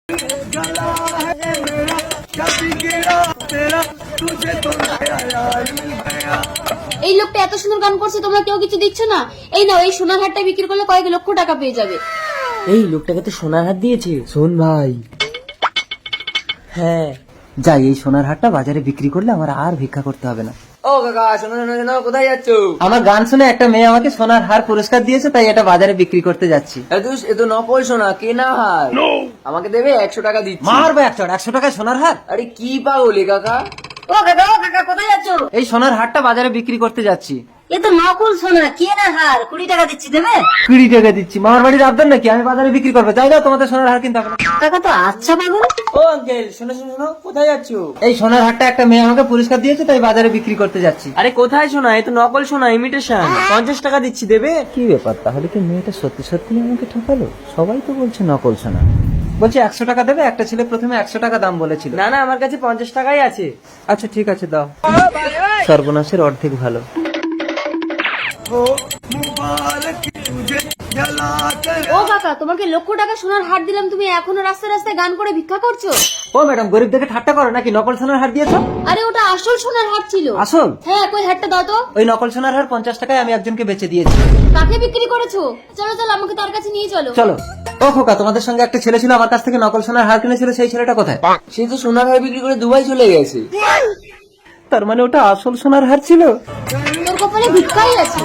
এই লোকটা এত সুন্দর গান করছে, তোমরা কেউ কিছু দিচ্ছ না? এই নাও, এই সোনার হারটা বিক্রি করলে কয়েক লক্ষ টাকা পেয়ে যাবে। এই লোকটাকে তো সোনার হার দিয়েছে। শোন ভাই, হ্যাঁ যাই, এই সোনার হারটা বাজারে বিক্রি করলে আমার আর ভিক্ষা করতে হবে না। ও কাকা, শোনো শোনো শোনো, কোথায় যাচ্ছ? আমার গান শুনে একটা মেয়ে আমাকে সোনার হার পুরস্কার দিয়েছে, তাই এটা বাজারে বিক্রি করতে যাচ্ছি। এ তো নকল সোনা, কেনা হার। আমাকে দেবে 100 টাকা দিচ্ছি। মারবে 100 টাকায় সোনার হার? আরে কি পাগলি কাকা? ও কাকা কোথায় যাচ্ছ? এই সোনার হারটা বাজারে বিক্রি করতে যাচ্ছি। এ তো নকল সোনা, কে না হার? 20 টাকা দিচ্ছি, দেবে? 20 টাকা দিচ্ছি? মামার বাড়ির আবদার নাকি আমি বাজারে বিক্রি করবো? যাই না, তোমাদের সোনার হার কিনতে হবে না। কাকা তো আচ্ছা পাগল। ও আঙ্কেল, শোনো শোনো শোনো, কোথায় যাচ্ছ? এই সোনার হারটা একটা মেয়ে আমাকে পুরস্কার দিয়েছে, তাই বাজারে বিক্রি করতে যাচ্ছি। আরে কোথায় সোনা? এ তো নকল সোনা, ইমিটেশন। 50 টাকা দিচ্ছি, দেবে? কি ব্যাপার, তাহলে কি মেয়েটা সত্যি সত্যি আমাকে ঠকালো? সবাই তো বলছে নকল সোনা। বলছে 100 টাকা দেবে। একটা ছেলে প্রথমে 100 টাকা দাম বলেছিল। না না, আমার কাছে 50 টাকাই আছে। আচ্ছা ঠিক আছে, দাও। সর্বনাশের অর্ধেক ভালো। ও কাকা, তোমাকে লক্ষ টাকা সোনার হার দিলাম, তুমি এখনো রাস্তায় রাস্তায় গান করে ভিক্ষা করছো? ও ম্যাডাম, গরিব দেখে ঠাট্টা করো নাকি? নকল সোনার হার দিয়েছো? আরে ওটা আসল সোনার হার ছিল। আসল? হ্যাঁ, কই হারটা দাও তো। ওই নকল সোনার হার 50 টাকায় আমি একজনকে বেচে দিয়েছি। কাকে বিক্রি করেছো? চলো চলো, আমাকে তার কাছে নিয়ে চলো। চলো। ও খোকা, তোমাদের সঙ্গে একটা ছেলে ছিল, আমার কাছ থেকে নকল সোনার হার কিনেছিল, সেই ছেলেটা কোথায়? সে তো সোনার হার বিক্রি করে দুবাই চলে গেছে। তার মানে ওটা আসল সোনার হার ছিল। তোর কপালে ভিক্ষাই আছে।